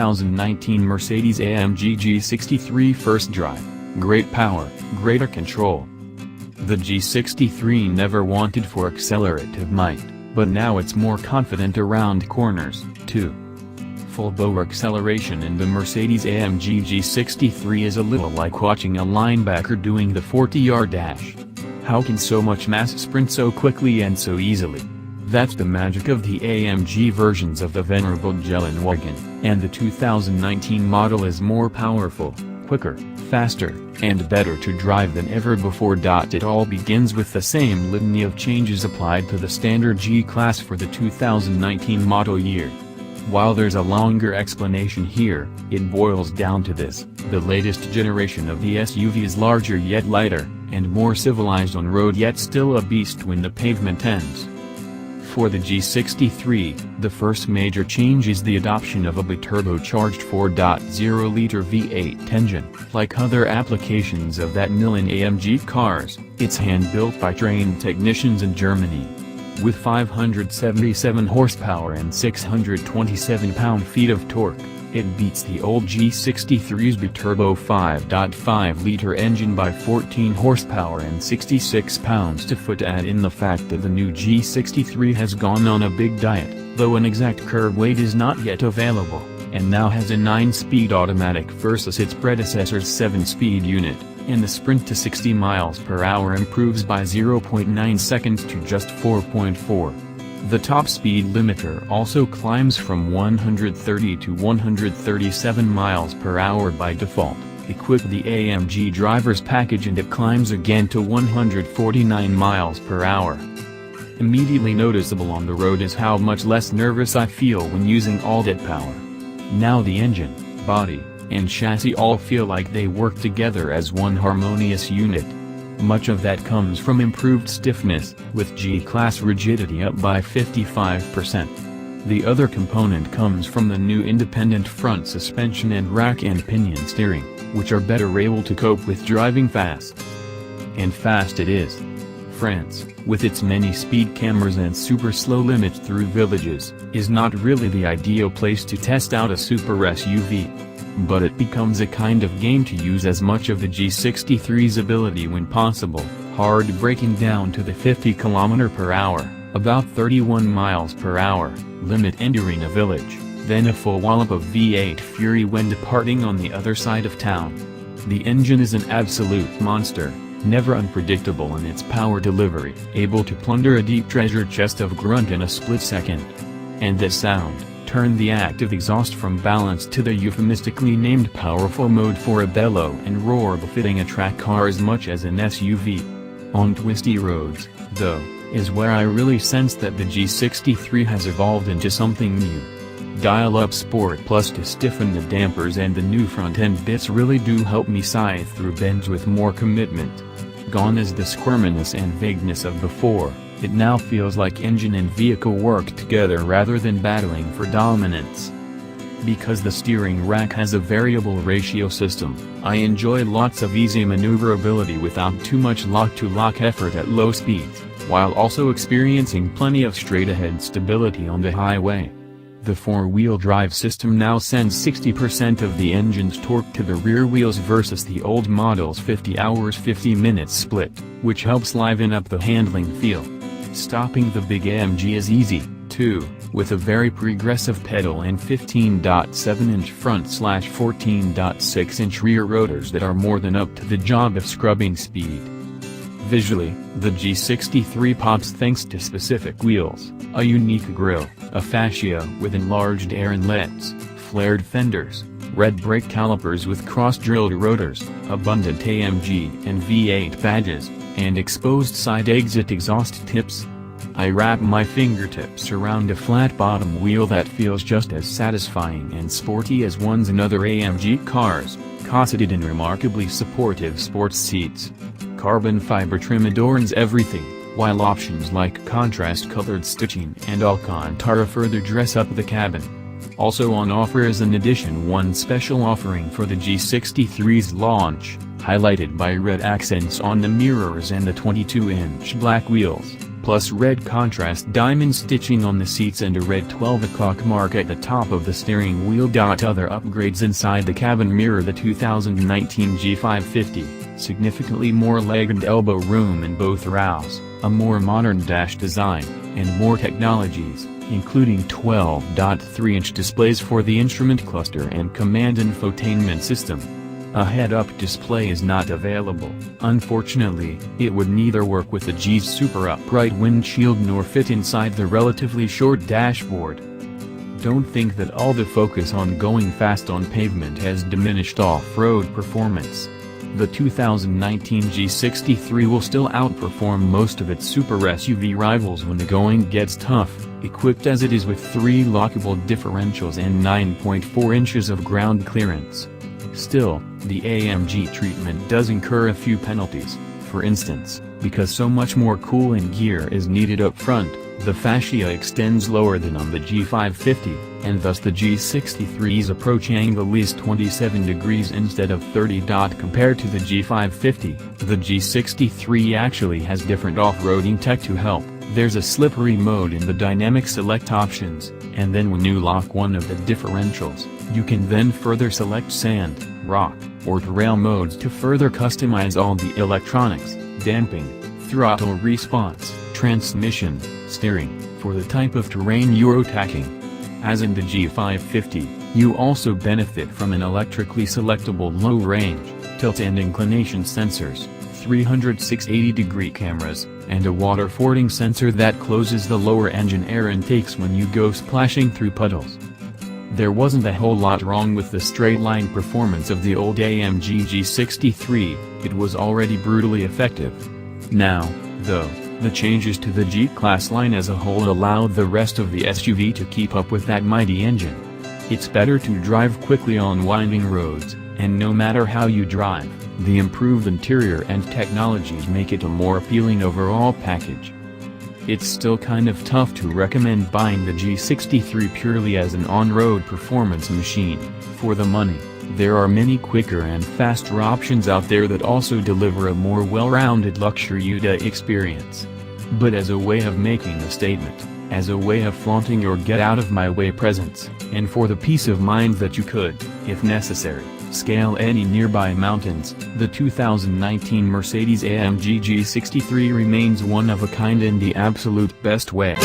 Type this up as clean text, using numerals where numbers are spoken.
2019 Mercedes-AMG G63 First Drive. Great power, greater control. The G63 never wanted for accelerative might, but now it's more confident around corners, too. Full bow acceleration in the Mercedes-AMG G63 is a little like watching a linebacker doing the 40-yard dash. How can so much mass sprint so quickly and so easily? That's the magic of the AMG versions of the venerable Geländewagen, and the 2019 model is more powerful, quicker, faster, and better to drive than ever before. It all begins with the same litany of changes applied to the standard G-Class for the 2019 model year. While there's a longer explanation here, it boils down to this: the latest generation of the SUV is larger yet lighter, and more civilized on road yet still a beast when the pavement ends. For the G63, the first major change is the adoption of a biturbocharged 4.0-liter V8 engine. Like other applications of that million AMG cars, it's hand-built by trained technicians in Germany. With 577 horsepower and 627 pound-feet of torque, it beats the old G63's biturbo 5.5-liter engine by 14 horsepower and 66 pounds-to-foot. Add in the fact that the new G63 has gone on a big diet, though an exact curb weight is not yet available, and now has a 9-speed automatic versus its predecessor's 7-speed unit, and the sprint to 60 miles per hour improves by 0.9 seconds to just 4.4. The top speed limiter also climbs from 130 to 137 miles per hour by default. Equip the AMG driver's package and it climbs again to 149 miles per hour. Immediately noticeable on the road is how much less nervous I feel when using all that power. Now the engine, body, and chassis all feel like they work together as one harmonious unit. Much of that comes from improved stiffness, with G-Class rigidity up by 55%. The other component comes from the new independent front suspension and rack and pinion steering, which are better able to cope with driving fast. And fast it is. France, with its many speed cameras and super slow limits through villages, is not really the ideal place to test out a super SUV. But it becomes a kind of game to use as much of the G63's ability when possible, hard braking down to the 50 km/h, about 31 miles per hour, limit entering a village, then a full wallop of V8 fury when departing on the other side of town. The engine is an absolute monster, never unpredictable in its power delivery, able to plunder a deep treasure chest of grunt in a split second. And the sound. Turn the active exhaust from balance to the euphemistically named powerful mode for a bellow and roar befitting a track car as much as an SUV. On twisty roads, though, is where I really sense that the G63 has evolved into something new. Dial up Sport Plus to stiffen the dampers, and the new front-end bits really do help me scythe through bends with more commitment. Gone is the squirminess and vagueness of before. It now feels like engine and vehicle work together rather than battling for dominance. Because the steering rack has a variable ratio system, I enjoy lots of easy maneuverability without too much lock-to-lock effort at low speeds, while also experiencing plenty of straight-ahead stability on the highway. The four-wheel drive system now sends 60% of the engine's torque to the rear wheels versus the old model's 50 hours 50 minutes split, which helps liven up the handling feel. Stopping the big AMG is easy, too, with a very progressive pedal and 15.7-inch front/14.6-inch rear rotors that are more than up to the job of scrubbing speed. Visually, the G63 pops thanks to specific wheels, a unique grille, a fascia with enlarged air inlets, flared fenders, red brake calipers with cross-drilled rotors, abundant AMG and V8 badges, and exposed side exit exhaust tips. I wrap my fingertips around a flat-bottom wheel that feels just as satisfying and sporty as one's in other AMG cars, cosseted in remarkably supportive sports seats. Carbon fiber trim adorns everything, while options like contrast-colored stitching and Alcantara further dress up the cabin. Also on offer is an Edition 1 special offering for the G63's launch, highlighted by red accents on the mirrors and the 22-inch black wheels, plus red contrast diamond stitching on the seats and a red 12 o'clock mark at the top of the steering wheel. Other upgrades inside the cabin mirror the 2019 G550, significantly more leg and elbow room in both rows, a more modern dash design, and more technologies, including 12.3-inch displays for the instrument cluster and command infotainment system. A head-up display is not available. Unfortunately, it would neither work with the G's super upright windshield nor fit inside the relatively short dashboard. Don't think that all the focus on going fast on pavement has diminished off-road performance. The 2019 G63 will still outperform most of its super SUV rivals when the going gets tough, equipped as it is with 3 lockable differentials and 9.4 inches of ground clearance. Still, the AMG treatment does incur a few penalties. For instance, because so much more cooling gear is needed up front, the fascia extends lower than on the G550, and thus the G63's approach angle is 27 degrees instead of 30. Compared to the G550, the G63 actually has different off-roading tech to help. There's a slippery mode in the dynamic select options, and then when you lock one of the differentials, you can then further select sand, rock, or trail modes to further customize all the electronics, damping, throttle response, transmission, steering, for the type of terrain you're attacking. As in the G550, you also benefit from an electrically selectable low-range, tilt and inclination sensors, 360-degree cameras, and a water-fording sensor that closes the lower engine air intakes when you go splashing through puddles. There wasn't a whole lot wrong with the straight-line performance of the old AMG G63, it was already brutally effective. Now, though, the changes to the G-Class line as a whole allowed the rest of the SUV to keep up with that mighty engine. It's better to drive quickly on winding roads, and no matter how you drive, the improved interior and technologies make it a more appealing overall package. It's still kind of tough to recommend buying the G63 purely as an on-road performance machine. For the money, there are many quicker and faster options out there that also deliver a more well-rounded luxury experience. But as a way of making a statement, as a way of flaunting your get-out-of-my-way presence, and for the peace of mind that you could, if necessary, scale any nearby mountains, the 2019 Mercedes-AMG G63 remains one of a kind in the absolute best way.